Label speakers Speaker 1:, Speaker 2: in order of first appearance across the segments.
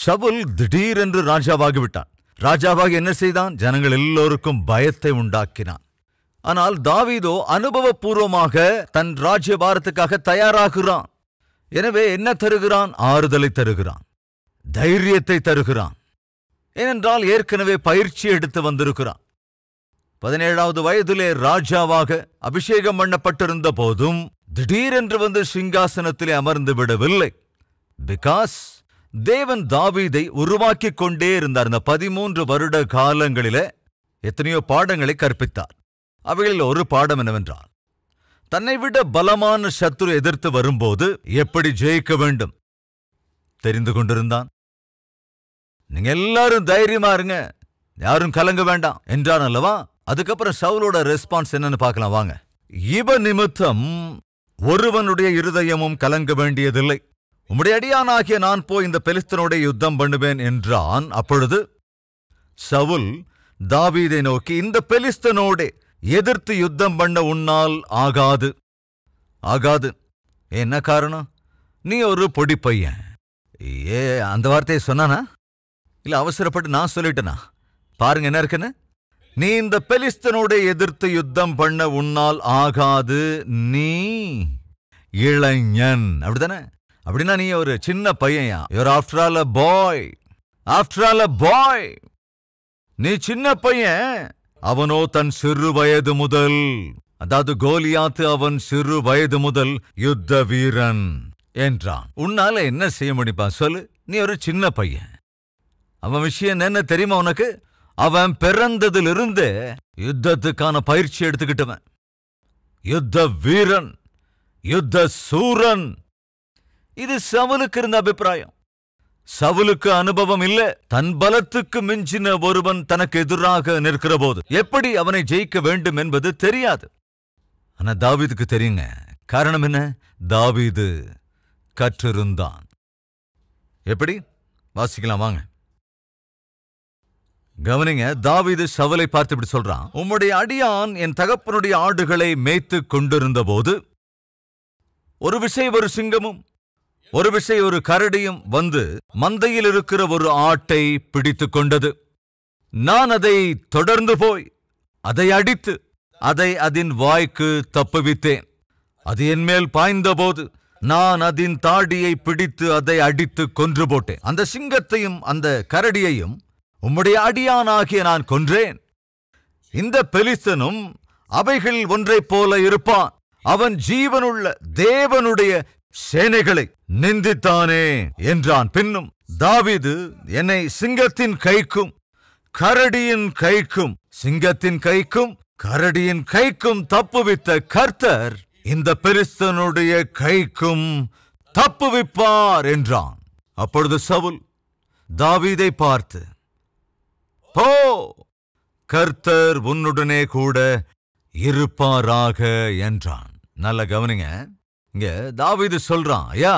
Speaker 1: சவுல் திடீரென்று ராஜாவாகிவிட்டான். ராஜாவாகி என்ன செய்தான்? ஜனங்கள் எல்லோருக்கும் பயத்தை உண்டாக்கினான். ஆனால் தாவீதோ அனுபவபூர்வமாக தன் ராஜ்யபாரத்துக்காக தயாராகிறான். எனவே என்ன தருகிறான்? ஆறுதலை தருகிறான், தைரியத்தை தருகிறான். ஏனென்றால் ஏற்கனவே பயிற்சி எடுத்து வந்திருக்கிறான். 17வது வயதிலே ராஜாவாக அபிஷேகம் பண்ணப்பட்டிருந்த போதும் திடீரென்று வந்து சிங்காசனத்திலே அமர்ந்து விடவில்லை. பிகாஸ் தேவன் தாவீதை உருவாக்கி கொண்டே இருந்தார். இந்த 13 வருட காலங்களிலே எத்தனையோ பாடங்களை கற்பித்தார். அவைகளில் ஒரு பாடம் என்னவென்றால், தன்னை விட பலமான சத்துரு எதிர்த்து வரும்போது எப்படி ஜெயிக்க வேண்டும் தெரிந்து கொண்டிருந்தான். நீங்க எல்லாரும் தைரியமா இருங்க, யாரும் கலங்க வேண்டாம் என்றான் அல்லவா? அதுக்கப்புறம் சவுலோட ரெஸ்பான்ஸ் என்னன்னு பார்க்கலாம் வாங்க. இவ நிமித்தம் ஒருவனுடைய இருதயமும் கலங்க வேண்டியதில்லை. உம்முடைய அடியானாகிய நான் போய் இந்த பெலிஸ்தனோட யுத்தம் பண்ணுவேன் என்றான். அப்பொழுது சவுல் தாவீதை நோக்கி, இந்த பெலிஸ்தனோட எதிர்த்து யுத்தம் பண்ண உன்னால் ஆகாது. ஆகாது. என்ன காரணம்? நீ ஒரு பொடி பையன். அந்த வார்த்தையை சொன்னானா இல்ல அவசரப்பட்டு நான் சொல்லிட்டேனா? பாருங்க என்ன இருக்குன்னு. நீ இந்த பெலிஸ்தனோட எதிர்த்து யுத்தம் பண்ண உன்னால் ஆகாது, நீ இளைஞன். அப்படித்தானே? அப்படின்னா நீ ஒரு சின்ன பையன்யா. You're after all a boy. After all a boy. நீ சின்ன பையன். அவனோ தன் சிறு வயது முதல், அதாவது கோலியாத்து அவன் சிறு வயது முதல் யுத்த வீரன் என்றான். உன்னால என்ன செய்ய முடியுப்பா சொல்லு? நீ ஒரு சின்ன பையன். அவன் விஷயம் என்ன தெரியுமா உனக்கு? அவன் பிறந்ததிலிருந்து யுத்தத்துக்கான பயிற்சி எடுத்துக்கிட்டவன். யுத்த வீரன், யுத்த சூரன். இது சவுலுக்கு இருந்த அபிப்பிராயம். சவுலுக்கு அனுபவம் இல்ல. தன் பலத்துக்கு மிஞ்சின ஒருவன் தனக்கு எதிராக நிற்கிற போது எப்படி அவனை ஜெயிக்க வேண்டும் என்பது தெரியாது. ஆனா தாவீதுக்கு தெரியுங்க. காரணம் என்ன? தாவீது கற்றிருந்தான். எப்படி? வாசிக்கலாம் வாங்க. கவனிங்க. தாவீது சவுலை பார்த்து இப்படி சொல்றான், உம்முடைய அடியான் என் தகப்பனுடைய ஆடுகளை மேய்த்து கொண்டிருந்த போது ஒரு விசை ஒரு சிங்கமும் ஒரு விசை ஒரு கரடியும் வந்து மந்தையில் இருக்கிற ஒரு ஆட்டை பிடித்து கொண்டது. நான் அதை தொடர்ந்து போய் அதை அடித்து அதை அதன் வாய்க்கு தப்புவித்தேன். அது என் மேல் பாய்ந்தபோது நான் அதன் தாடியை பிடித்து அதை அடித்து கொன்று போட்டேன். அந்த சிங்கத்தையும் அந்த கரடியையும் உம்முடைய அடியானாகிய நான் கொன்றேன். இந்த பெலிஸ்தனும் அவைகள் ஒன்றைப் போல இருப்பான். அவன் ஜீவனுள்ள தேவனுடைய சேனைகளை நிந்தித்தானே என்றான். பின்னும் தாவீது என்னை சிங்கத்தின் கைக்கும் கரடியின் கைக்கும், சிங்கத்தின் கைக்கும் கரடியின் கைக்கும் தப்புவித்த கர்த்தர் இந்த பெலிஸ்தனுடைய கைக்கும் தப்புவிப்பார் என்றான். அப்பொழுது சவுல் தாவீதை பார்த்து, போ, கர்த்தர் உன்னுடனே கூட இருப்பாராக என்றான். நல்ல கவனிங்க. இங்க தாவீது சொல்றான், ஐயா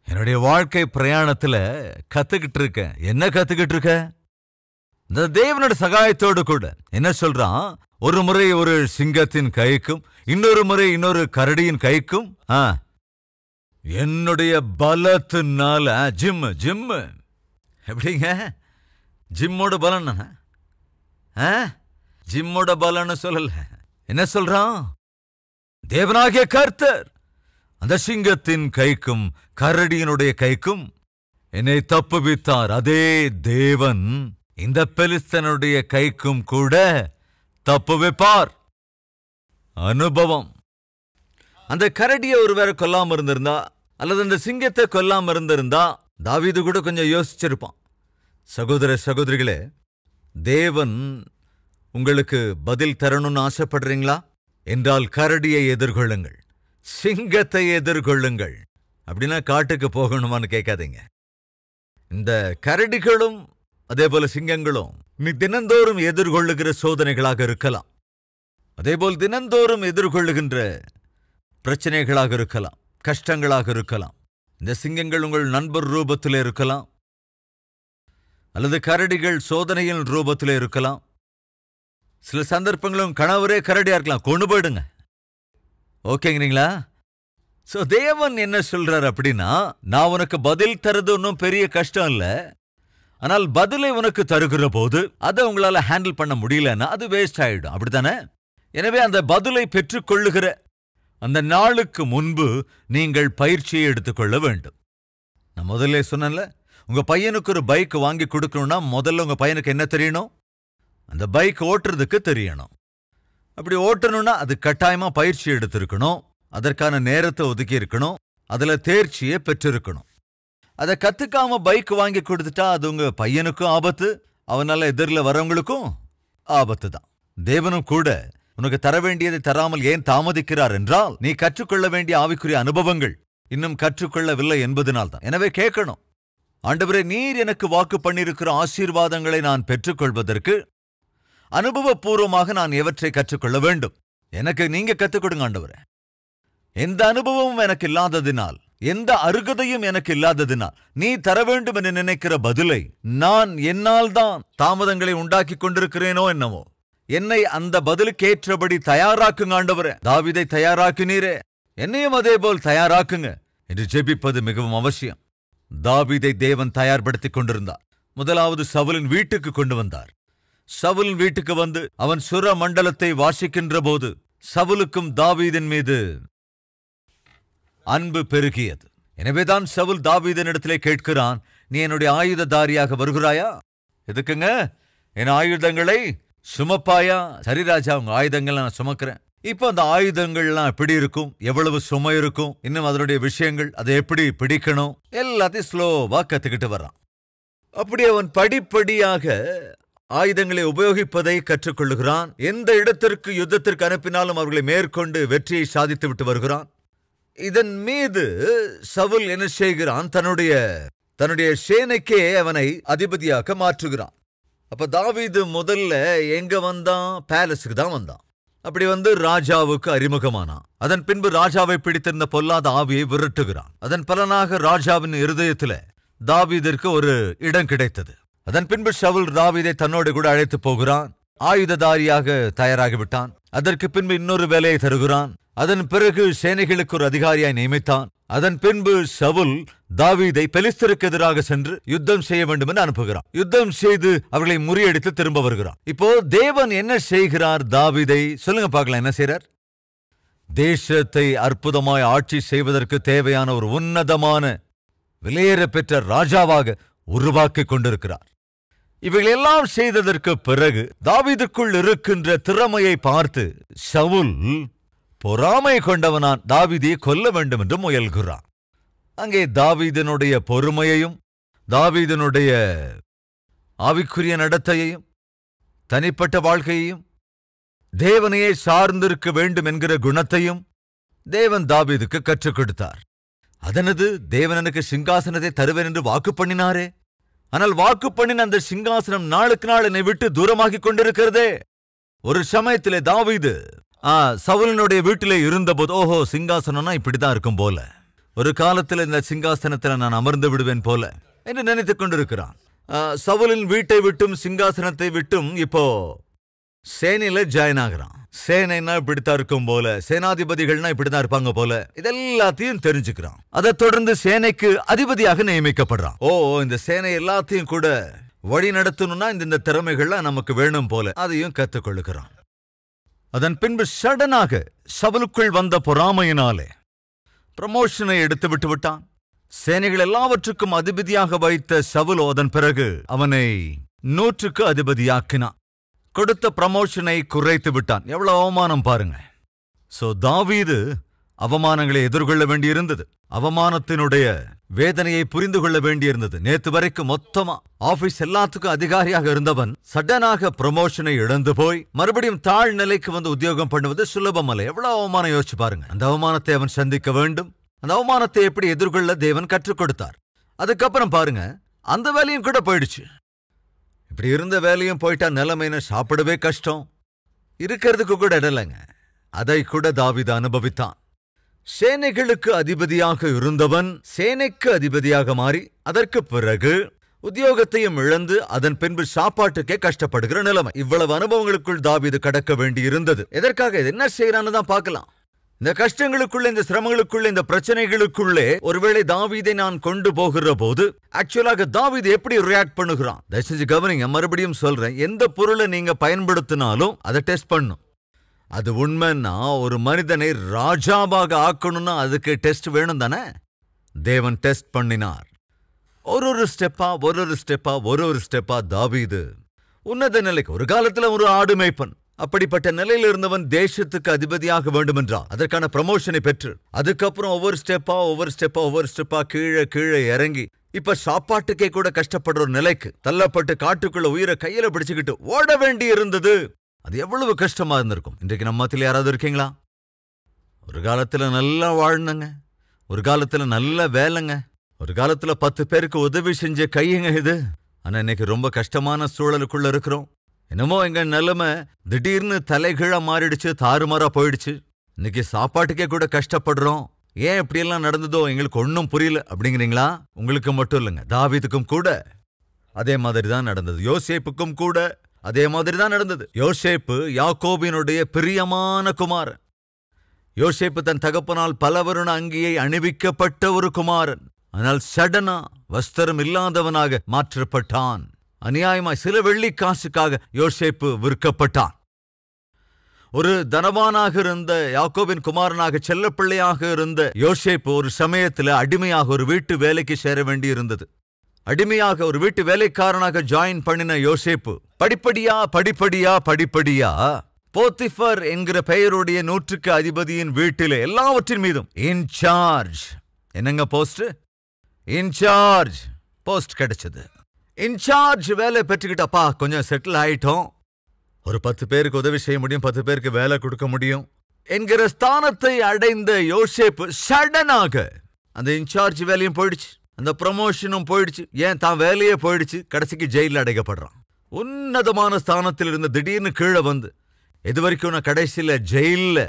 Speaker 1: என்னுடைய வாழ்க்கை பிரயாணத்துல கத்துக்கிட்டு இருக்க. என்ன கத்துக்கிட்டு இருக்க? இந்த தேவனோட சகாயத்தோடு கூட என்ன சொல்றான்? ஒரு முறை ஒரு சிங்கத்தின் கைக்கும் இன்னொரு முறை இன்னொரு கரடியின் கைக்கும் என்னுடைய பலத்தினால ஜிம் ஜிம் எப்படிங்க? ஜிம்மோட பலன் ஜிம்மோட பலன்னு சொல்லல. என்ன சொல்றான்? தேவனாகிய கர்த்தர் அந்த சிங்கத்தின் கைக்கும் கரடியினுடைய கைக்கும் என்னை தப்புவித்தார். அதே தேவன் இந்த பெலிஸ்தனுடைய கைக்கும் கூட தப்புவிப்பார். அனுபவம். அந்த கரடியை ஒருவேளை கொல்லாம இருந்திருந்தா அல்லது அந்த சிங்கத்தை கொல்லாம இருந்திருந்தா தாவீது கூட கொஞ்சம் யோசிச்சிருப்பான். சகோதர சகோதரிகளே, தேவன் உங்களுக்கு பதில் தரணும்னு ஆசைப்படுறீங்களா என்றால் கரடியை எதிர்கொள்ளுங்கள், சிங்கத்தை எதிர்கொள்ளுங்கள். அப்படின்னா காட்டுக்கு போகணுமான்னு கேட்காதீங்க. இந்த கரடிகளும் அதே போல சிங்கங்களும் நீ தினந்தோறும் எதிர்கொள்ளுகிற சோதனைகளாக இருக்கலாம். அதேபோல் தினந்தோறும் எதிர்கொள்ளுகின்ற பிரச்சனைகளாக இருக்கலாம், கஷ்டங்களாக இருக்கலாம். இந்த சிங்கங்கள் உங்கள் நண்பர் ரூபத்தில் இருக்கலாம், அல்லது கரடிகள் சோதனையின் ரூபத்தில் இருக்கலாம். சில சந்தர்ப்பங்களும் கணவரே கரடியா இருக்கலாம். கொண்டு போயிடுங்க. ஓகேங்கிறீங்களா? சோ தேவன் என்ன சொல்றார் அப்படின்னா, நான் உனக்கு பதில் தரது ஒன்றும் பெரிய கஷ்டம் இல்ல. ஆனால் பதிலை உனக்கு தருகிற போது அதை உங்களால ஹேண்டில் பண்ண முடியலன்னா அது வேஸ்ட் ஆயிடும். அப்படித்தானே? எனவே அந்த பதிலை பெற்றுக்கொள்ளுகிற அந்த நாளுக்கு முன்பு நீங்கள் பயிற்சியை எடுத்துக்கொள்ள வேண்டும். நான் முதல்ல சொன்னேன்ல, உங்க பையனுக்கு ஒரு பைக் வாங்கி கொடுக்கணும்னா முதல்ல உங்க பையனுக்கு என்ன தெரியணும்? அந்த பைக் ஓட்டுறதுக்கு தெரியணும். அப்படி ஓட்டணும்னா அது கட்டாயமா பயிற்சி எடுத்திருக்கணும், அதற்கான நேரத்தை ஒதுக்கி இருக்கணும், அதுல தேர்ச்சியை பெற்றிருக்கணும். அதை கத்துக்காம பைக் வாங்கி கொடுத்துட்டா அது உங்க பையனுக்கும் ஆபத்து, அவனால எதிரில் வரவங்களுக்கும் ஆபத்து தான். தேவனும் கூட உனக்கு தர வேண்டியதை தராமல் ஏன் தாமதிக்கிறார் என்றால், நீ கற்றுக்கொள்ள வேண்டிய ஆவிக்குரிய அனுபவங்கள் இன்னும் கற்றுக்கொள்ளவில்லை என்பதனால் தான். எனவே கேட்கணும், ஆண்டவரே, நீர் எனக்கு வாக்கு பண்ணியிருக்கிற ஆசீர்வாதங்களை நான் பெற்றுக்கொள்வதற்கு அனுபவபூர்வமாக நான் எவற்றை கற்றுக்கொள்ள வேண்டும்? எனக்கு நீங்க கற்றுக் கொடுங்க ஆண்டவரே. எந்த அனுபவமும் எனக்கு இல்லாததினால், எந்த அருகதையும் எனக்கு இல்லாததினால் நீ தர வேண்டும் என்று நினைக்கிற பதிலை நான் என்னால் தான் தாமதங்களை உண்டாக்கி கொண்டிருக்கிறேனோ என்னவோ, என்னை அந்த பதிலுக்கு ஏற்றபடி தயாராக்குங்க ஆண்டவரே. தாவீதை தயாராக்கினீரே, என்னையும் அதே போல் தயாராக்குங்க என்று ஜெபிப்பது மிகவும் அவசியம். தாவீதை தேவன் தயார்படுத்திக் கொண்டிருந்தார். முதலாவது சவுலின் வீட்டுக்கு கொண்டு வந்தார். சவுலின் வீட்டுக்கு வந்து அவன் சுர மண்டலத்தை வாசிக்கின்ற போது சவுலுக்கும் தாவீதின் மீது அன்பு பெருகியது. எனவேதான் சவுல் தாவீதினிடத்திலே கேட்கிறான், நீ என்னுடைய ஆயுததாரியாக வருகிறாயா? எதுக்குங்க? என் ஆயுதங்களை சுமப்பாயா? சரி ராஜா, உங்க ஆயுதங்கள் நான் சுமக்கிறேன். இப்ப அந்த ஆயுதங்கள்லாம் எப்படி இருக்கும், எவ்வளவு சுமை இருக்கும், இன்னும் அதனுடைய விஷயங்கள், அதை எப்படி பிடிக்கணும், எல்லாத்தையும் ஸ்லோவா கத்துக்கிட்டு வர்றான். அப்படி அவன் படிப்படியாக ஆயுதங்களை உபயோகிப்பதை கற்றுக்கொள்ளுகிறான். எந்த இடத்திற்கு யுத்தத்திற்கு அனுப்பினாலும் அவர்களை மேற்கொண்டு வெற்றியை சாதித்து விட்டு வருகிறான். இதன் மீது சவுல் என்ன செய்கிறான்? தன்னுடைய சேனைக்கே அவனை அதிபதியாக மாற்றுகிறான். அப்ப தாவீது முதல்ல எங்க வந்தான்? பேலஸுக்கு தான் வந்தான். அப்படி வந்து ராஜாவுக்கு அறிமுகமானான். அதன் பின்பு ராஜாவை பிடித்திருந்த பொல்லாத ஆவியை விரட்டுகிறான். அதன் பலனாக ராஜாவின் இருதயத்துல தாவீதிற்கு ஒரு இடம் கிடைத்தது. அதன் பின்பு சவுல் தாவீதை தன்னோடு கூட அழைத்து போகிறான். ஆயுததாரியாக தயாராகிவிட்டான். அதற்கு பின்பு இன்னொரு வேலையை தருகிறான். அதன் பிறகு சேனைகளுக்கு ஒரு அதிகாரியாய் நியமித்தான். அதன் பின்பு சவுல் தாவீதை பெலிஸ்தருக்கு எதிராக சென்று யுத்தம் செய்ய வேண்டும் என்று அனுப்புகிறான். யுத்தம் செய்து அவர்களை முறியடித்து திரும்ப வருகிறான். இப்போ தேவன் என்ன செய்கிறார்? தாவீதை சொல்லுங்க பார்க்கலாம், என்ன செய்றார்? தேசத்தை அற்புதமாய் ஆட்சி செய்வதற்கு தேவையான ஒரு உன்னதமான விலையேற பெற்ற ராஜாவாக உருவாக்கி கொண்டிருக்கிறார். இவைகளெல்லாம் செய்ததற்கு பிறகு தாவீதுக்குள் இருக்கின்ற திறமையை பார்த்து சவுல் பொறாமை கொண்டவனான் தாவீதை கொல்ல வேண்டும் என்று முயல்கிறான். அங்கே தாவீதினுடைய பொறுமையையும் தாவீதினுடைய ஆவிக்குரிய நடத்தையையும் தனிப்பட்ட வாழ்க்கையையும் தேவனையே சார்ந்திருக்க வேண்டும் என்கிற குணத்தையும் தேவன் தாவீதுக்கு கற்றுக் கொடுத்தார். அதனது தேவன் எனக்கு சிங்காசனத்தை தருவேன் என்று வாக்கு பண்ணினாரே, ஆனால் வாக்கு பண்ணின அந்த சிங்காசனம் நாளுக்கு நாள் என்னை விட்டு தூரமாகிக் கொண்டிருக்கிறதே. ஒரு சமயத்திலே தாவீது சவுலினுடைய வீட்டிலே இருந்தபோது, ஓஹோ, சிங்காசனம்னா இப்படிதான் இருக்கும் போல, ஒரு காலத்தில் இந்த சிங்காசனத்துல நான் அமர்ந்து விடுவேன் போல என்று நினைத்துக் கொண்டிருக்கிறான். சவுலின் வீட்டை விட்டும் சிங்காசனத்தை விட்டும் இப்போ சேனையில ஜாயின் ஆகிறான். சேனைனா இப்படித்தான் இருக்கும் போல, சேனாதிபதிகள்னா இப்படிதான் இருப்பாங்க போல, இதெல்லாத்தையும் தெரிஞ்சுக்கிறான். அதை தொடர்ந்து சேனைக்கு அதிபதியாக நியமிக்கப்படுறான். இந்த சேனை எல்லாத்தையும் கூட வழி நடத்தணும்னா இந்த திறமைகள்லாம் நமக்கு வேணும் போல, அதையும் கத்துக்கொள்ளுகிறான். அதன் பின்பு சடனாக சவுலுக்குள் வந்த பொறாமையினாலே ப்ரமோஷனை எடுத்து விட்டு விட்டான். சேனைகள் எல்லாவற்றுக்கும் அதிபதியாக வைத்த சவுலோ அதன் பிறகு அவனை 100க்கு அதிபதியாக்கினான். கொடுத்த ப்ரமோஷனை குறைத்து விட்டான். எவ்வளவு அவமானம் பாருங்க. தாவீது அவமானங்களை எதிர்கொள்ள வேண்டியிருந்தது. அவமானத்தினுடைய வேதனையை புரிந்து கொள்ள வேண்டியிருந்தது. நேத்து வரைக்கும் மொத்தமா ஆபீஸ் எல்லாத்துக்கும் அதிகாரியாக இருந்தவன் சடனாக ப்ரமோஷனை இழந்து போய் மறுபடியும் தாழ் நிலைக்கு வந்து உத்தியோகம் பண்ணுவது சுலபமல்ல. எவ்வளவு அவமானம் யோசிச்சு பாருங்க. அந்த அவமானத்தை அவன் சந்திக்க வேண்டும். அந்த அவமானத்தை எப்படி எதிர்கொள்ள தேவன் கற்றுக் கொடுத்தார். அதுக்கப்புறம் பாருங்க, அந்த வேலையும் கூட போயிடுச்சு. இப்படி இருந்த வேலையும் போயிட்டா நிலைமைன்னு சாப்பிடவே கஷ்டம், இருக்கிறதுக்கு கூட இடலைங்க. அதை கூட தாவீது அனுபவித்தான். சேனைகளுக்கு அதிபதியாக இருந்தவன் சேனைக்கு அதிபதியாக மாறி அதற்கு பிறகு உத்தியோகத்தையும் இழந்து அதன் பின்பு சாப்பாட்டுக்கே கஷ்டப்படுகிற நிலைமை. இவ்வளவு அனுபவங்களுக்குள் தாவீது கடக்க வேண்டி இருந்தது. எதற்காக என்ன செய்யறான்னு தான் பார்க்கலாம். இந்த கஷ்டங்களுக்குள்ள, இந்த சிரமங்களுக்குள்ள, இந்த பிரச்சனைகளுக்குள்ளே ஒருவேளை தாவீதை நான் கொண்டு போகிற போது ஆக்சுவலாக தாவீது எப்படி ரியாக்ட் பண்ணுகிறான்? தயவு செஞ்சு கவனிங்க. மறுபடியும் சொல்றேன், எந்த பொருளை நீங்க பயன்படுத்தினாலும் அதை டெஸ்ட் பண்ணும். அது உண்மைன்னா ஒரு மனிதனை ராஜாவாக ஆக்கணும்னா அதுக்கு டெஸ்ட் வேணும் தானே? தேவன் டெஸ்ட் பண்ணினார். ஒரு ஸ்டெப்பா தாவீது உன்னத நிலைக்கு, ஒரு காலத்துல ஒரு ஆடு மேய்ப்பன், அப்படிப்பட்ட நிலையில் இருந்தவன் தேசத்துக்கு அதிபதியாக வேண்டுமென்றால் அதற்கான ப்ரமோஷனை பெற்று அதுக்கப்புறம் ஒவ்வொரு ஸ்டெப்பா கீழே இறங்கி இப்ப சாப்பாட்டுக்கே கூட கஷ்டப்படுற ஒரு நிலைக்கு தள்ளப்பட்டு காட்டுக்குள்ள உயிரை கையில பிடிச்சுக்கிட்டு ஓட வேண்டி இருந்தது. அது எவ்வளவு கஷ்டமா இருந்திருக்கும். இன்றைக்கு நம்ம மத்தியில் யாராவது இருக்கீங்களா? ஒரு காலத்துல நல்லா வாழ்ந்தங்க, ஒரு காலத்துல நல்ல வேலைங்க, ஒரு காலத்துல 10 பேருக்கு உதவி செஞ்ச கையுங்க இது. ஆனா இன்னைக்கு ரொம்ப கஷ்டமான சூழலுக்குள்ள இருக்கிறோம். என்னமோ எங்க நிலைமை திடீர்னு தலைகீழா மாறிடுச்சு, தாறுமாறா போயிடுச்சு. இன்னைக்கு சாப்பாட்டுக்கே கூட கஷ்டப்படுறோம். ஏன் இப்படியெல்லாம் நடந்ததோ எங்களுக்கு ஒன்னும் புரியல அப்படிங்கிறீங்களா? உங்களுக்கு மட்டும் இல்லைங்க, தாவீதுக்கும் கூட அதே மாதிரி தான் நடந்தது. யோசேப்புக்கும் கூட அதே மாதிரி தான் நடந்தது. யோசேப்பு யாக்கோபினுடைய பிரியமான குமாரன். யோசேப்பு தன் தகப்பனால் பல வருண அங்கியை அணிவிக்கப்பட்ட ஒரு குமாரன். ஆனால் சடனா வஸ்திரம் இல்லாதவனாக மாற்றப்பட்டான். அநியாயமாய் சில வெள்ளி காசுக்காக யோசேப்பு விற்கப்பட்டான். ஒரு தனவானாக இருந்த யாக்கோபின் குமாரனாக செல்லப்பிள்ளையாக இருந்த யோசேப்பு ஒரு சமயத்துல அடிமையாக ஒரு வீட்டு வேலைக்கு சேர வேண்டி இருந்தது. அடிமையாக ஒரு வீட்டு வேலைக்காரனாக ஜாயின் பண்ணின யோசேப்பு படிப்படியா போத்திஃபர் என்கிற பெயருடைய 100க்கு அதிபதியின் வீட்டிலே எல்லாவற்றின் மீதும் இன்சார்ஜ், என்னங்க போஸ்ட்? இன்சார்ஜ் போஸ்ட் கிடைச்சது. இன்சார்ஜ் வேலை பெற்றுக்கிட்டப்பா கொஞ்சம் செட்டில் ஆயிட்டோம், ஒரு 10 பேருக்கு உதவி செய்ய முடியும், 10 பேருக்கு வேலை கொடுக்க முடியும் என்கிற ஸ்தானத்தை அடைந்த யோசேப்பு சடனாக அந்த இன்சார்ஜ் வேலையும் போயிடுச்சு, அந்த ப்ரமோஷனும் போயிடுச்சு, ஏன் தான் வேலையே போயிடுச்சு. கடைசிக்கு ஜெயிலில் அடைக்கப்படுறான். உன்னதமான ஸ்தானத்தில் இருந்து திடீர்னு கீழே வந்து இது வரைக்கும் நான் கடைசியில ஜெயில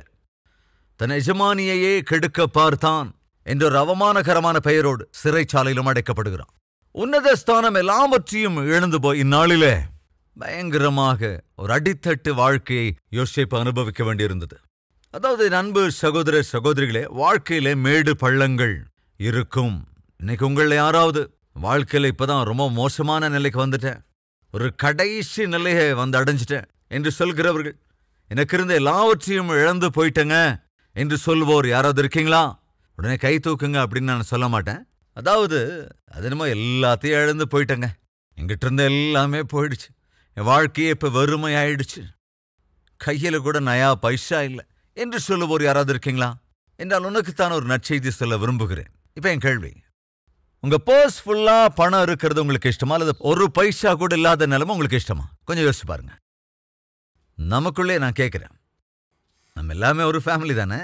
Speaker 1: தன் எஜமானியையே கெடுக்க பார்த்தான் என்ற ஒரு அவமானகரமான பெயரோடு சிறைச்சாலையிலும் அடைக்கப்படுகிறான். உன்னத ஸ்தானம் எல்லாவற்றையும் இழந்து போய் இந்நாளிலே பயங்கரமாக ஒரு அடித்தட்டு வாழ்க்கையை யோசேப்பு அனுபவிக்க வேண்டியிருந்தது. அதாவது அன்பு சகோதர சகோதரிகளே, வாழ்க்கையில மேடு பள்ளங்கள் இருக்கும். இன்னைக்கு உங்களை யாராவது வாழ்க்கையில இப்பதான் ரொம்ப மோசமான நிலைக்கு வந்துட்டேன், ஒரு கடைசி நிலையை வந்து அடைஞ்சிட்டேன் என்று சொல்கிறவர்கள், எனக்கு இருந்த எல்லாவற்றையும் இழந்து போயிட்டேங்க என்று சொல்வோர் யாராவது இருக்கீங்களா? உடனே கை தூக்குங்க அப்படின்னு நான் சொல்ல மாட்டேன். அதாவது அது என்னமோ எல்லாத்தையும் இழந்து போயிட்டேங்க, எங்கிட்ட இருந்த எல்லாமே போயிடுச்சு, என் வாழ்க்கையே இப்ப வெறுமை ஆயிடுச்சு, கையில கூட நயா பைசா இல்லை என்று சொல்லுவோர் யாராவது இருக்கீங்களா? என்றால் உனக்குத்தான் ஒரு நற்செய்தி சொல்ல விரும்புகிறேன். இப்ப என் கேள்வி, உங்க பர்ஸ் ஃபுல்லா பணம் இருக்கிறது உங்களுக்கு இஷ்டமா, அல்லது ஒரு பைசா கூட இல்லாத நிலைமை உங்களுக்கு இஷ்டமா? கொஞ்சம் யோசிச்சு பாருங்க. நமக்குள்ளே நான் கேட்கிறேன், நம்ம எல்லாமே ஒரு ஃபேமிலி தானே,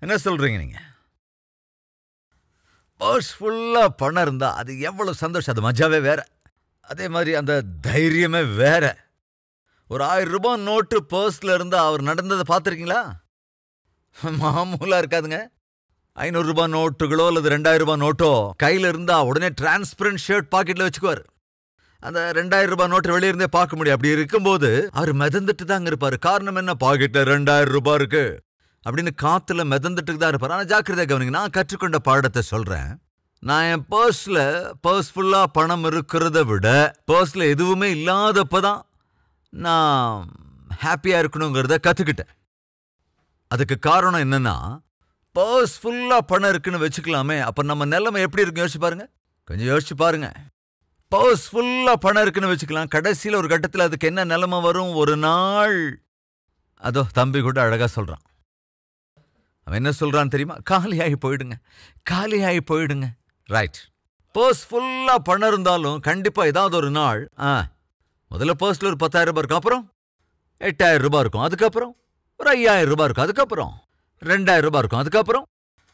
Speaker 1: என்ன சொல்றீங்க நீங்க? பர்ஸ் ஃபுல்லா பணம் இருந்தா அது எவ்வளவு சந்தோஷம், அது மஜாவே வேற, அதே மாதிரி அந்த தைரியமே வேற. ஒரு 1000 ரூபாய் நோட்டு பர்ஸ்ல இருந்தா அவர் நடந்ததை பார்த்துருக்கீங்களா? மாமூலா இருக்காதுங்க. 500 ரூபாய் நோட்டுகளோ அல்லது 2000 ரூபாய் நோட்டோ கையில இருந்தா உடனே டிரான்ஸ்பரண்ட் ஷர்ட் பாக்கெட்ல வச்சுக்குவார். அந்த 2000 ரூபாய் நோட்டு வெளியே இருந்தே பார்க்க முடியும். அப்படி இருக்கும்போது அவர் மிதந்துட்டு தாங்க இருப்பாரு. காரணம் என்ன? பாக்கெட்ல 2000 ரூபாய் இருக்கு அப்படின்னு காத்துல மிதந்துட்டு தான் இருப்பார். ஆனா ஜாக்கிரதையா கவனிங்க, நான் கற்றுக்கொண்ட பாடத்தை சொல்றேன். நான் என் பர்ஸ் ஃபுல்லா பணம் இருக்கிறத விட பர்ஸ்ல எதுவுமே இல்லாதப்பதான் நான் ஹாப்பியா இருக்கணுங்கிறத கத்துக்கிட்டேன். அதுக்கு காரணம் என்னன்னா, பர்ஸ் ஃபுல்லா பணம் இருக்குன்னு வச்சுக்கலாமே, அப்ப நம்ம நிலைமை எப்படி இருக்கு யோசிச்சு பாருங்க. கொஞ்சம் யோசிச்சு பாருங்க. பர்ஸ் ஃபுல்லா பணம் இருக்குன்னு வச்சுக்கலாம், கடைசியில் ஒரு கட்டத்தில் அதுக்கு என்ன நிலைமை வரும்? ஒரு நாள் அதோ தம்பி கூட அழகா சொல்றான். அவன் என்ன சொல்றான் தெரியுமா? காலியாகி போயிடுங்க. ரைட். பர்ஸ் ஃபுல்லா பணம் இருந்தாலும் கண்டிப்பா ஏதாவது ஒரு நாள் முதல்ல பர்ஸ்ல ஒரு 10,000 ரூபாய் இருக்கும், அப்புறம் 8,000 ரூபாய் இருக்கும், அதுக்கப்புறம் ஒரு 5,000 ரூபாய் இருக்கும், அதுக்கப்புறம் 2,000 ரூபாய் இருக்கும், அதுக்கப்புறம்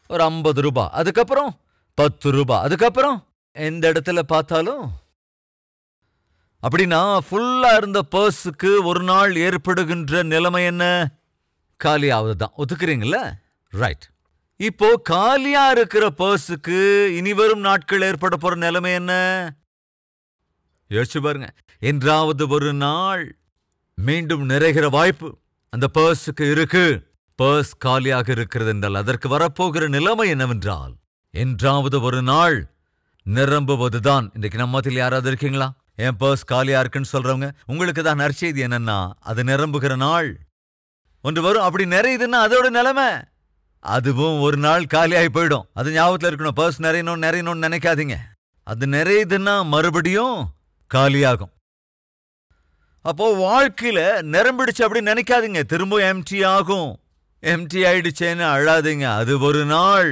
Speaker 1: ஒரு 50 ரூபாய், அதுக்கப்புறம் 10 ரூபாய், அதுக்கப்புறம் எந்த இடத்துல பார்த்தாலும். அப்படின்னா ஃபுல்லா இருந்த பர்ஸுக்கு ஒரு நாள் ஏற்படுகின்ற நிலைமை என்ன? காலியாவது தான். ஒத்துக்கிறீங்களா? ரைட். இப்போ காலியா இருக்கிற பர்ஸுக்கு இனி வரும் நாட்கள் ஏற்பட போற நிலைமை என்ன? யோசிச்சு பாருங்க. என்றாவது ஒரு நாள் மீண்டும் நிறைகிற வாய்ப்பு அந்த பர்ஸுக்கு இருக்கு. பர்ஸ் காலியாக இருக்கிறது என்றால் அதற்கு வரப்போகிற நிலைமை என்னவென்றால் என்றாவது ஒரு நாள் நிரம்புவதுதான். இன்றைக்கு நம்ம மத்தியில் யாராவது இருக்கீங்களா? என் பர்ஸ் காலியா இருக்குன்னு சொல்றவங்க, உங்களுக்கு தான் நற்செய்தி என்னன்னா அது நிரம்புகிற நாள் ஒன்று வரும். அப்படி நிறையுதுன்னா அதோட நிலைமை அதுவும் ஒரு நாள் காலியாகி போயிடும். அது ஞாபகத்தில் இருக்கணும். பர்ஸ் நிறையணும்னு நினைக்காதீங்க. அது நிறையுதுன்னா மறுபடியும் காலியாகும். அப்போ வாழ்க்கையில நிரம்பிடுச்சு அப்படின்னு நினைக்காதீங்க. திரும்ப எம்டி ஆகும். எம்டி ஆயிடுச்சேன்னு அழாதீங்க. அது ஒரு நாள்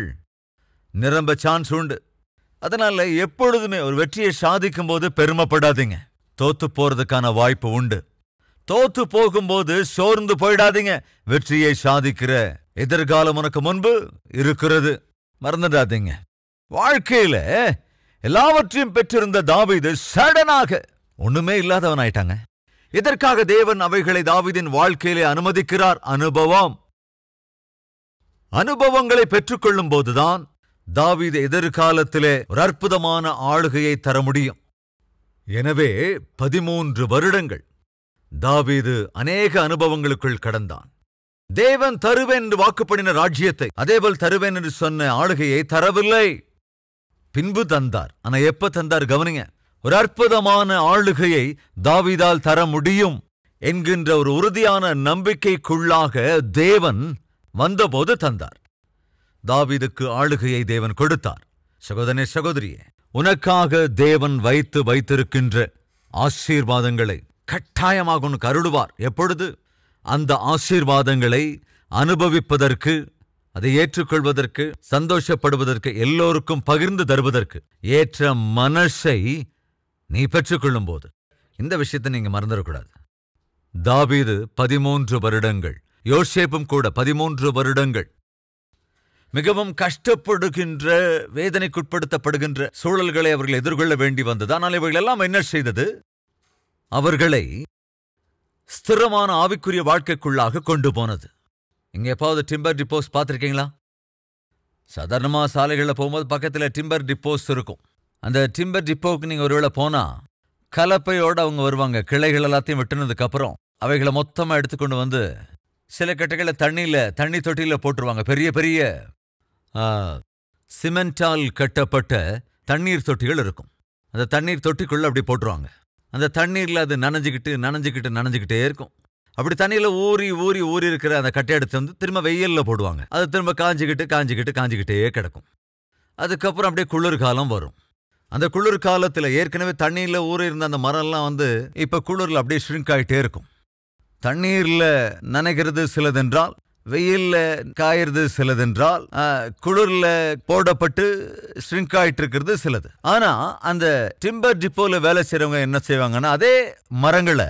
Speaker 1: நிரம்ப சான்ஸ் உண்டு. அதனால எப்பொழுதுமே ஒரு வெற்றியை சாதிக்கும் போது பெருமைப்படாதீங்க. தோத்து போறதுக்கான வாய்ப்பு உண்டு. தோத்து போகும்போது சோர்ந்து போயிடாதீங்க. வெற்றியை சாதிக்கிற எதிர்காலம் உனக்கு முன்பு இருக்கிறது, மறந்துடாதீங்க. வாழ்க்கையில எல்லாவற்றையும் பெற்றிருந்த தாவீது சடனாக ஒண்ணுமே இல்லாதவன் ஆயிட்டாங்க. இதற்காக தேவன் அவைகளை தாவீதின் வாழ்க்கையிலே அனுமதிக்கிறார். அனுபவங்களை பெற்றுக்கொள்ளும் போதுதான் தாவீது எதிர்காலத்திலே ஒரு அற்புதமான ஆளுகையை தர முடியும். எனவே 13 வருடங்கள் தாவீது அநேக அனுபவங்களுக்குள் கடந்தான். தேவன் தருவேன் என்று வாக்குப்படின ராஜ்யத்தை, அதேபோல் தருவேன் என்று சொன்ன ஆளுகையை தரவில்லை, பின்பு தந்தார். ஆனா எப்ப தந்தார் கவனிங்க. ஒரு அற்புதமான ஆளுகையை தாவீதால் தர முடியும் என்கின்ற ஒரு உறுதியான நம்பிக்கைக்குள்ளாக தேவன் வந்தபோது தந்தார். தாவீதுக்கு ஆளுகையை தேவன் கொடுத்தார். சகோதரனே, சகோதரியே, உனக்காக தேவன் வைத்திருக்கின்ற ஆசீர்வாதங்களை கட்டாயமாக உனக்கு அருளுவார். எப்பொழுது? அந்த ஆசீர்வாதங்களை அனுபவிப்பதற்கு, அதை ஏற்றுக்கொள்வதற்கு, சந்தோஷப்படுவதற்கு, எல்லோருக்கும் பகிர்ந்து தருவதற்கு ஏற்ற மனசை நீ பெற்றுக்கொள்ளும் போது. இந்த விஷயத்தை நீங்க மறந்துடக்கூடாது. தாவீது 13 வருடங்கள், யோசேப்பும் கூட 13 வருடங்கள் மிகவும் கஷ்டப்படுகின்ற, வேதனைக்குட்படுத்தப்படுகின்ற சூழல்களை அவர்கள் எதிர்கொள்ள வேண்டி வந்தது. ஆனால் இவர்கள் எல்லாம் என்ன செய்தது? அவர்களை ஸ்திரமான ஆவிக்குரிய வாழ்க்கைக்குள்ளாக கொண்டு போனது. இங்க எப்பாவது டிம்பர் டிப்போஸ் பார்த்திருக்கீங்களா? சாதாரணமா சாலைகளில் போகும்போது பக்கத்துல டிம்பர் டிப்போஸ் இருக்கும். அந்த டிம்பர் டிப்போவுக்கு நீங்க ஒருவேளை போனா கலப்பையோட அவங்க வருவாங்க. கிளைகள் எல்லாத்தையும் வெட்டினதுக்கு அப்புறம் அவைகளை மொத்தமா எடுத்துக்கொண்டு வந்து சில கட்டைகளை தண்ணி தொட்டியில போட்டுருவாங்க. பெரிய பெரிய சிமெண்டால் கட்டப்பட்ட தண்ணீர் தொட்டிகள் இருக்கும். அந்த தண்ணீர் தொட்டிக்குள்ள அப்படி போட்டுருவாங்க. அந்த தண்ணீர்ல அது நனைஞ்சுக்கிட்டே இருக்கும். அப்படி தண்ணியில ஊறி இருக்கிற அந்த கட்டை எடுத்து வந்து திரும்ப வெயில்ல போடுவாங்க. அது திரும்ப காஞ்சிக்கிட்டே கிடக்கும். அதுக்கப்புறம் அப்படியே குளிர்காலம் வரும். அந்த குளிர்காலத்துல ஏற்கனவே தண்ணீர்ல ஊறி இருந்த அந்த மரம்லாம் வந்து இப்ப குளிர்ல அப்படியே ஷ்ரிங்க் ஆகிட்டே இருக்கும். தண்ணீர்ல நனைகிறது சிலதென்றால், வெயில்ல காயறது சிலதென்றால், குளிர்ல போடப்பட்டு ஷ்ரிங்க் ஆயிட்டு இருக்கிறது சிலது. ஆனா அந்த டிம்பர் டிப்போல வேலை செய்யறவங்க என்ன செய்வாங்கன்னா, அதே மரங்களை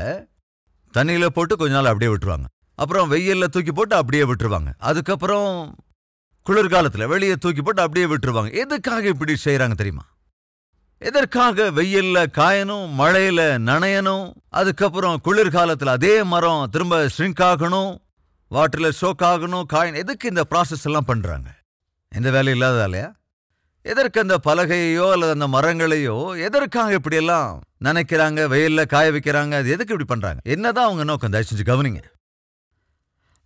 Speaker 1: தண்ணியில போட்டு கொஞ்ச நாள் அப்படியே விட்டுருவாங்க. அப்புறம் வெயில்ல தூக்கி போட்டு அப்படியே விட்டுருவாங்க. அதுக்கப்புறம் குளிர்காலத்துல வெளியே தூக்கி போட்டு அப்படியே விட்டுருவாங்க. எதுக்காக இப்படி செய்யறாங்க தெரியுமா? எதற்காக வெயில்ல காயணும், மழையில நனையணும், அதுக்கப்புறம் குளிர்காலத்துல அதே மரம் திரும்ப ஷ்ரிங்க் ஆகணும், வாட்டர்ல சோக் ஆகணும், காயணும். எதுக்கு இந்த ப்ராசஸ் எல்லாம் பண்றாங்க? எந்த வேலை இல்லாததாலையா? எதற்கு அந்த பலகையோ அல்லது அந்த மரங்களையோ எதற்காக இப்படி எல்லாம் நினைக்கிறாங்க, வெயில்ல காய வைக்கிறாங்க? அது எதுக்கு இப்படி பண்றாங்க? என்னதான் அவங்க நோக்கம்? தயவு செஞ்சு கவனிங்க.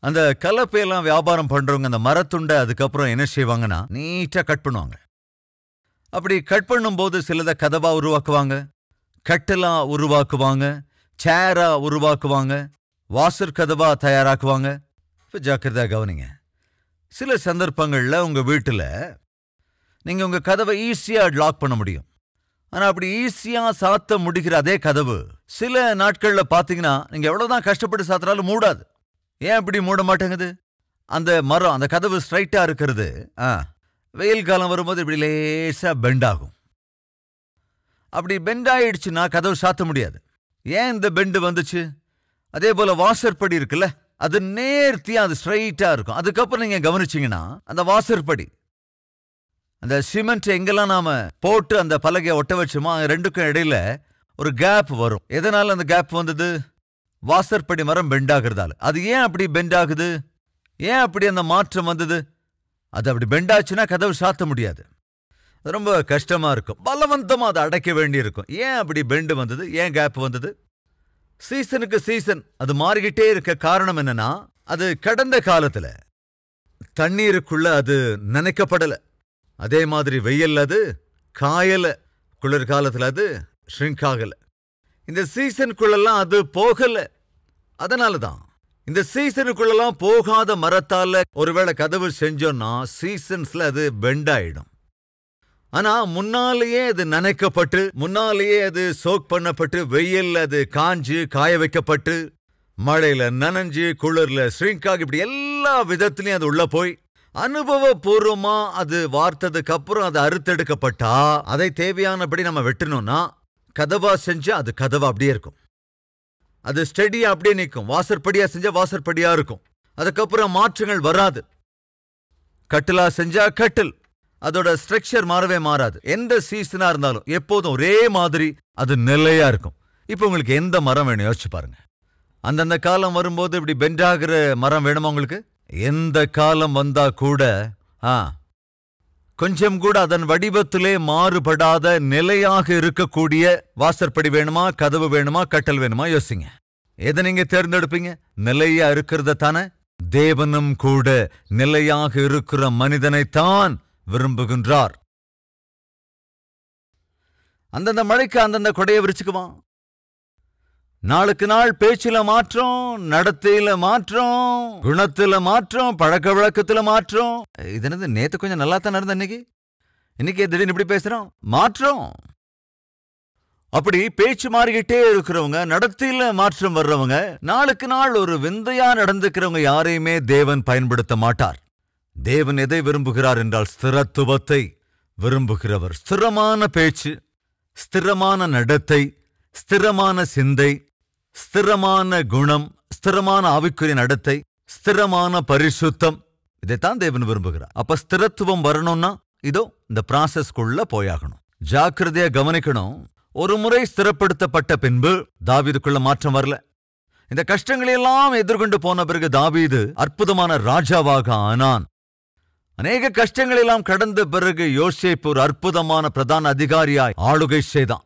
Speaker 1: அந்த கலப்பையெல்லாம் வியாபாரம் பண்றவங்க அந்த மரத்துண்டை அதுக்கப்புறம் என்ன செய்வாங்கன்னா நீட்டா கட் பண்ணுவாங்க. அப்படி கட் பண்ணும்போது சிலதை கதவா உருவாக்குவாங்க, கட்டெல்லாம் உருவாக்குவாங்க, சேரா உருவாக்குவாங்க, வாசர் கதவா தயாராக்குவாங்க. இப்போ ஜாக்கிரதா கவனிங்க. சில சந்தர்ப்பங்கள்ல உங்க வீட்டுல நீங்க உங்க கதவை ஈஸியா லாக் பண்ண முடியும். ஆனா அப்படி ஈஸியா சாத்த முடிக்கிற அதே கதவு சில நாட்கள்ல பாத்தீங்கன்னா நீங்க எவ்வளவுதான் கஷ்டப்பட்டு சாத்துறாலும் மூடாது. ஏன் இப்படி மூட மாட்டேங்குது? அந்த மரம், அந்த கதவு ஸ்ட்ரைட்டா இருக்கிறது வெயில் காலம் வரும்போது இப்படி லேசா பெண்ட் ஆகும். அப்படி பெண்ட் ஆயிடுச்சுன்னா கதவு சாத்த முடியாது. ஏன் இந்த பெண்டு வந்துச்சு? அதே போல வாசற்படி இருக்குல்ல, அது நேர்த்தியா அது ஸ்ட்ரைட்டா இருக்கும். அதுக்கப்புறம் நீங்க கவனிச்சீங்கன்னா அந்த வாசற்படி, அந்த சிமெண்ட் எங்கெல்லாம் நாம போட்டு அந்த பலகையை ஒட்ட வச்சோமோ ரெண்டுக்கும் இடையில ஒரு கேப் வரும். எதனால அந்த கேப் வந்தது? வாசற்படி மரம் பெண்ட் ஆகுறதால. அது ஏன் அப்படி பெண்ட் ஆகுது? ஏன் அப்படி அந்த மாற்றம் வந்தது? அது அப்படி பெண்ட் ஆச்சுன்னா கதவு சாத்த முடியாது. ரொம்ப கஷ்டமா இருக்கும். பலவந்தமா அதை அடைக்க வேண்டி இருக்கும். ஏன் அப்படி பெண்டு வந்தது? ஏன் கேப் வந்தது? சீசனுக்கு சீசன் அது மாறிக்கிட்டே இருக்க காரணம் என்னன்னா, அது கடந்த காலத்துல தண்ணீருக்குள்ள அது நனைக்கப்படல. அதே மாதிரி வெயில் அது காயல. குளிர்காலத்துல அது ஷ்ரிங்க் ஆகல. இந்த சீசனுக்குள்ளெல்லாம் அது போகல. அதனாலதான் இந்த சீசனுக்குள்ளெல்லாம் போகாத மரத்தால ஒருவேளை கதவு செஞ்சோம்னா சீசன்ஸ்ல அது பெண்ட் ஆயிடும். ஆனா முன்னாலேயே அது நனைக்கப்பட்டு, முன்னாலேயே அது சோக் பண்ணப்பட்டு, வெயில்ல அது காஞ்சு காய வைக்கப்பட்டு, மழையில நனைஞ்சு, குளிர்ல ஷ்ரிங்க் ஆகி, இப்படி எல்லா விதத்திலையும் அது உள்ள போய் அனுபவபூர்வமா அது வார்த்ததுக்கு அப்புறம் அது அறுத்தெடுக்கப்பட்டா, அதை தேவையானபடி நம்ம வெட்டணும்னா கதவா செஞ்சா அது கதவா அப்படியே இருக்கும். அது ஸ்டெடியா அப்படியே நிற்கும். வாசற்படியா செஞ்சா வாசற்படியா இருக்கும். அதுக்கப்புறம் மாற்றங்கள் வராது. கட்டிலா செஞ்சா கட்டில், அதோட ஸ்ட்ரக்சர் மாறவே மாறாது. எந்த சீசனா இருந்தாலும் எப்போதும் ஒரே மாதிரி அது நிலையா இருக்கும். இப்ப உங்களுக்கு எந்த மரம் வேணும் யோசிச்சு பாருங்க. அந்தந்த காலம் வரும்போது இப்படி பெண்டாகிற மரம் வேணுமா உங்களுக்கு? எந்த காலம் வந்தா கூட கொஞ்சம் கூட அதன் வடிவத்திலே மாறுபடாத நிலையாக இருக்கக்கூடிய வாசற்படி வேணுமா, கதவு வேணுமா, கட்டல் வேணுமா? யோசிங்க. எதை நீங்க தேர்ந்தெடுப்பீங்க? நிலையா இருக்கிறத தானே. தேவனும் கூட நிலையாக இருக்கிற மனிதனைத்தான் விரும்புகின்றார். அந்தந்த மழைக்கு அந்தந்த கொடையை விரிச்சுக்குவான். நாளுக்கு நாள் பேச்சில மாற்றம், நடத்தையில மாற்றம், குணத்துல மாற்றம், பழக்க வழக்கத்துல மாற்றம். இது என்னது, நேத்து கொஞ்சம் நல்லா தான் நடந்த இன்னைக்கு திடீர்னு இப்படி பேசுறோம். மாற்றம். அப்படி பேச்சு மாறிக்கிட்டே இருக்கிறவங்க, நடத்தையில மாற்றம் வர்றவங்க, நாளுக்கு நாள் ஒரு விந்தையா நடந்துக்கிறவங்க யாரையுமே தேவன் பயன்படுத்த மாட்டார். தேவன் எதை விரும்புகிறார் என்றால் ஸ்திரத்துவத்தை விரும்புகிறவர். ஸ்திரமான பேச்சு, ஸ்திரமான நடத்தை, ஸ்திரமான சிந்தை, ஸ்திரமான குணம், ஸ்திரமான ஆவிக்குரிய நடத்தை, ஸ்திரமான பரிசுத்தம், இதைத்தான் தேவன் விரும்புகிறார். அப்ப ஸ்திரத்துவம் வரணும்னா இதோ இந்த ப்ராசஸ்குள்ள போயாகணும். ஜாக்கிரதையா கவனிக்கணும். ஒரு முறை ஸ்திரப்படுத்தப்பட்ட பின்பு தாவீதுக்குள்ள மாற்றம் வரல. இந்த கஷ்டங்களையெல்லாம் எதிர்கொண்டு போன பிறகு தாவீது அற்புதமான ராஜாவாக ஆனான். அநேக கஷ்டங்களெல்லாம் கடந்த பிறகு யோசேப்பு ஒரு அற்புதமான பிரதான அதிகாரியாய் ஆளுகை செய்தான்.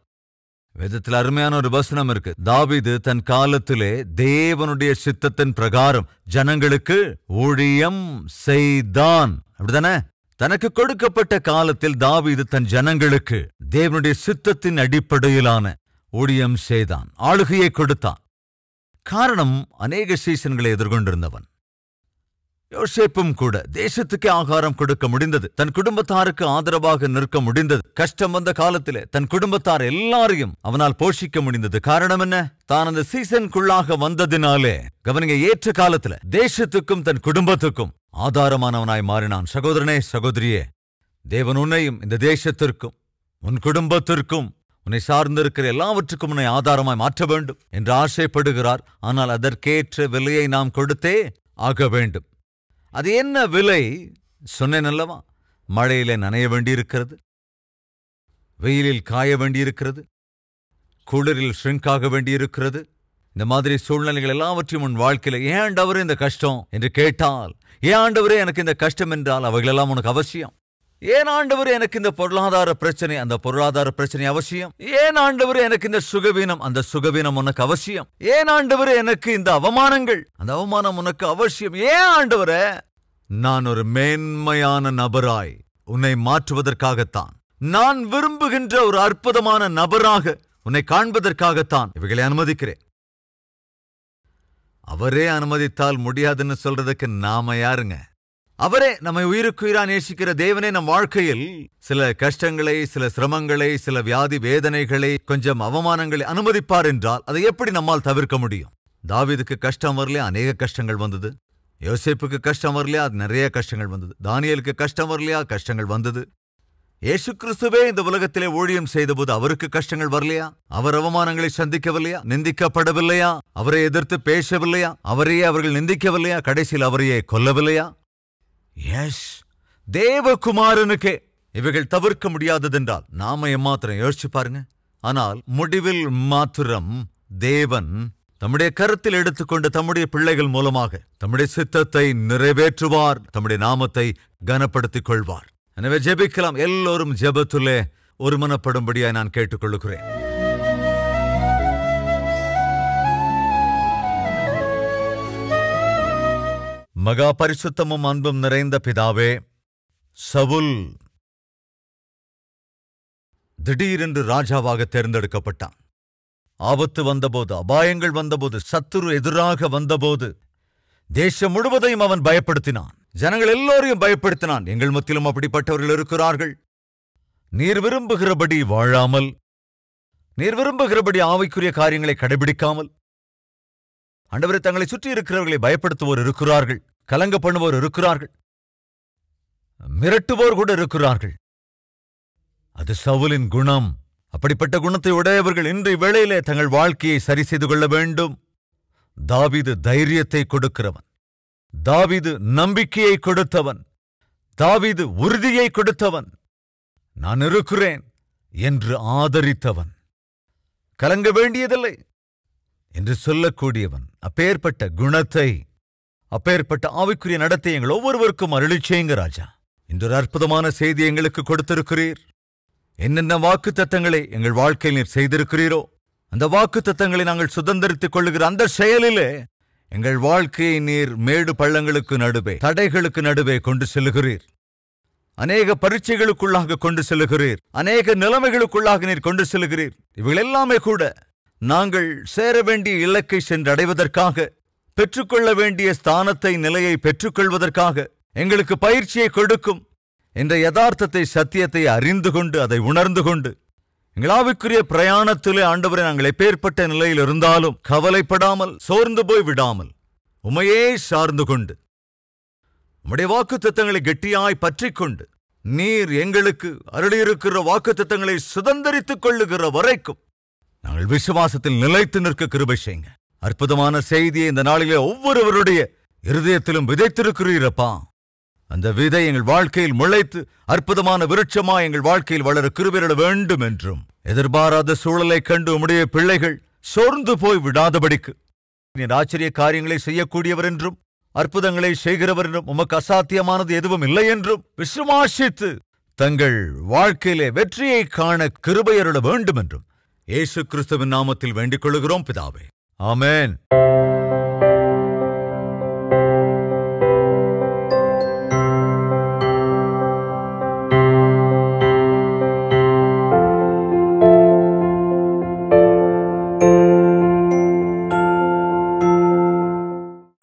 Speaker 1: வேதத்தில் அருமையான ஒரு வசனம் இருக்கு. தாவீது தன் காலத்திலே தேவனுடைய சித்தத்தின் பிரகாரம் ஜனங்களுக்கு ஊழியம் செய்தான். அப்படிதானே? தனக்கு கொடுக்கப்பட்ட காலத்தில் தாவீது தன் ஜனங்களுக்கு தேவனுடைய சித்தத்தின் அடிப்படையிலான ஊழியம் செய்தான், ஆளுகையை கொடுத்தான். காரணம், அநேக சீசன்களை எதிர்கொண்டிருந்தவன். யோசேப்பும் கூட தேசத்துக்கே ஆகாரம் கொடுக்க முடிந்தது. தன் குடும்பத்தாருக்கு ஆதரவாக நிற்க முடிந்தது. கஷ்டம் வந்த காலத்திலே தன் குடும்பத்தார் எல்லாரையும் அவனால் போஷிக்க முடிந்தது. காரணம் என்ன? தான் அந்த சீசனுக்குள்ளாக வந்ததினாலே. கவனிங்க, ஏற்ற காலத்துல தேசத்துக்கும் தன் குடும்பத்துக்கும் ஆதாரமானவனாய் மாறினான். சகோதரனே, சகோதரியே, தேவன் உன்னையும் இந்த தேசத்திற்கும் உன் குடும்பத்திற்கும் உன்னை சார்ந்திருக்கிற எல்லாவற்றுக்கும் உன்னை ஆதாரமாய் மாற்ற வேண்டும் என்று ஆசைப்படுகிறார். ஆனால் அதற்கேற்ற விலையை நாம் கொடுத்தே ஆக வேண்டும். அது என்ன விலை? சொன்னேன் அல்லவா? மழையில நனைய வேண்டியிருக்கிறது, வெயிலில் காய வேண்டியிருக்கிறது, குளிரில் ஷ்ரிங்க் ஆக வேண்டியிருக்கிறது. இந்த மாதிரி சூழ்நிலைகள் எல்லாவற்றையும் உன் வாழ்க்கையில, ஏன் ஆண்டவரே இந்த கஷ்டம் என்று கேட்டால், ஏன் ஆண்டவரே எனக்கு இந்த கஷ்டம் என்றால் அவைகளெல்லாம் உனக்கு அவசியம். ஏன் ஆண்டவரே எனக்கு இந்த பொருளாதார பிரச்சனை, அந்த பொருளாதார பிரச்சனை அவசியம். ஏன் ஆண்டவரே எனக்கு இந்த சுகவீனம், அந்த சுகவீனம் உனக்கு அவசியம். ஏன் ஆண்டவரே எனக்கு இந்த அவமானங்கள், அந்த அவமானம் உனக்கு அவசியம். ஏன் ஆண்டவரே? நான் ஒரு மேன்மையான நபராய் உன்னை மாற்றுவதற்காகத்தான், நான் விரும்புகின்ற ஒரு அற்புதமான நபராக உன்னை காண்பதற்காகத்தான் இவைகளை அனுமதிக்கிறேன். அவரே அனுமதித்தால் முடியாதுன்னு சொல்றதுக்கு நாம யாருங்க? அவரே நம்மை உயிருக்குயிரா நேசிக்கிற தேவனே நம் வாழ்க்கையில் சில கஷ்டங்களை, சில சிரமங்களை, சில வியாதி வேதனைகளை, கொஞ்சம் அவமானங்களை அனுமதிப்பார் என்றால் அதை எப்படி நம்மால் தவிர்க்க முடியும்? தாவீதுக்கு கஷ்டம் வரலையா? அநேக கஷ்டங்கள் வந்தது. யோசேப்புக்கு கஷ்டம் வரலையா? நிறைய கஷ்டங்கள் வந்தது. தானியேலுக்கு கஷ்டம் வரலையா? கஷ்டங்கள் வந்தது. இயேசு கிறிஸ்துவே இந்த உலகத்திலே ஊழியம் செய்தபோது அவருக்கு கஷ்டங்கள் வரலையா? அவர் அவமானங்களை சந்திக்கவில்லையா? நிந்திக்கப்படவில்லையா? அவரை எதிர்த்து பேசவில்லையா? அவரையே அவர்கள் நிந்திக்கவில்லையா? கடைசியில் அவரையே கொல்லவில்லையா? எஸ், தேவகுமாரனுக்கே இவைகள் தவிர்க்க முடியாததென்றால் நாம எம்மாத்திரம் யோசிச்சு பாருங்க. ஆனால் முடிவில் மாத்திரம் தேவன் தம்முடைய கருத்தில் எடுத்துக்கொண்டு தம்முடைய பிள்ளைகள் மூலமாக தம்முடைய சித்தத்தை நிறைவேற்றுவார், தம்முடைய நாமத்தை கனப்படுத்திக் கொள்வார். எனவே ஜெபிக்கலாம். எல்லோரும் ஜெபத்திலே ஒருமனப்படும்படியாய் நான் கேட்டுக்கொள்கிறேன். மகா பரிசுத்தமும் அன்பும் நிறைந்த பிதாவே, சவுல் திடீரென்று ராஜாவாக தேர்ந்தெடுக்கப்பட்டான். ஆபத்து வந்தபோது, அபாயங்கள் வந்தபோது, சத்துரு எதிராக வந்தபோது தேசம் முழுவதையும் அவன் பயப்படுத்தினான். ஜனங்கள் எல்லோரையும் பயப்படுத்தினான். எங்கள் மத்தியிலும் அப்படிப்பட்டவர்கள் இருக்கிறார்கள். நீர் விரும்புகிறபடி வாழாமல், நீர் விரும்புகிறபடி ஆவிக்குரிய காரியங்களை கடைபிடிக்காமல், ஆண்டவரே, தங்களை சுற்றி இருக்கிறவர்களை பயப்படுத்துவோர் இருக்கிறார்கள், கலங்க பண்ணுவோர் இருக்கிறார்கள், மிரட்டுவோர் கூட இருக்கிறார்கள். அது சவுலின் குணம். அப்படிப்பட்ட குணத்தை உடையவர்கள் இன்றைய வேளையிலே தங்கள் வாழ்க்கையை சரி செய்து கொள்ள வேண்டும். தாவீது தைரியத்தை கொடுக்கிறவன், தாவீது நம்பிக்கையை கொடுத்தவன், தாவீது உறுதியை கொடுத்தவன், நான் இருக்கிறேன் என்று ஆதரித்தவன், கலங்க வேண்டியதில்லை என்று சொல்லக்கூடியவன். அப்பேற்பட்ட குணத்தை, அப்பேற்பட்ட ஆவிக்குரிய நடத்தை எங்கள் ஒவ்வொருவருக்கும் அருளிச் செய்யுங்க ராஜா. இன்று ஒரு அற்புதமான செய்தி எங்களுக்கு கொடுத்திருக்கிறீர். என்னென்ன வாக்கு தத்தங்களை எங்கள் வாழ்க்கையில் நீர் செய்திருக்கிறீரோ அந்த வாக்கு தத்தங்களை நாங்கள் சுதந்திரித்துக் கொள்ளுகிற அந்த செயலிலே எங்கள் வாழ்க்கையை நீர் மேடு பள்ளங்களுக்கு நடுவே, தடைகளுக்கு நடுவே கொண்டு செல்லுகிறீர். அநேக பரீட்சைகளுக்குள்ளாக கொண்டு செல்லுகிறீர். அநேக நிலைமைகளுக்குள்ளாக நீர் கொண்டு செல்லுகிறீர். இவைகள் எல்லாமே கூட நாங்கள் சேர வேண்டிய இலக்கை சென்று அடைவதற்காக, பெற்றுக்கொள்ள வேண்டிய ஸ்தானத்தை, நிலையை பெற்றுக்கொள்வதற்காக எங்களுக்கு பயிற்சியை கொடுக்கும் என்ற யதார்த்தத்தை, சத்தியத்தை அறிந்து கொண்டு, அதை உணர்ந்து கொண்டு, எங்கள் ஆவிக்குரிய பிரயாணத்திலே ஆண்டவரே நாங்கள் எப்பேற்பட்ட நிலையில் இருந்தாலும் கவலைப்படாமல், சோர்ந்து போய் விடாமல், உமையே சார்ந்து கொண்டு, உம்முடைய வாக்கு தத்தங்களை கெட்டியாய் பற்றிக்கொண்டு, நீர் எங்களுக்கு அருளியிருக்கிற வாக்கு தத்தங்களை சுதந்திரித்துக் கொள்ளுகிற வரைக்கும் நாங்கள் விசுவாசத்தில் நிலைத்து நிற்க கிருபை செய்யுங்க. அற்புதமான செய்தியை இந்த நாளிலே ஒவ்வொருவருடைய இருதயத்திலும் விதைத்திருக்கிறீரப்பா. அந்த விதை எங்கள் வாழ்க்கையில் முளைத்து அற்புதமான விருட்சமாய் எங்கள் வாழ்க்கையில் வளர கிருபையிட வேண்டும் என்றும், எதிர்பாராத சூழலை கண்டு உம்முடைய பிள்ளைகள் சோர்ந்து போய் விடாதபடிக்கு நீர் ஆச்சரிய காரியங்களை செய்யக்கூடியவர் என்றும், அற்புதங்களை செய்கிறவர் என்றும், உமக்கு அசாத்தியமானது எதுவும் இல்லை என்றும் விசுவாசித்து தங்கள் வாழ்க்கையிலே வெற்றியை காண கிருபையருட வேண்டும் என்றும் இயேசு கிறிஸ்துவின் நாமத்தில் வேண்டிக் கொள்கிறோம் பிதாவே. ஆமென்.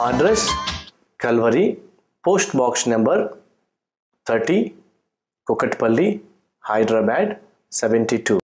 Speaker 2: Address Calvary, Post Box number 30, Kukatpalli, Hyderabad 72.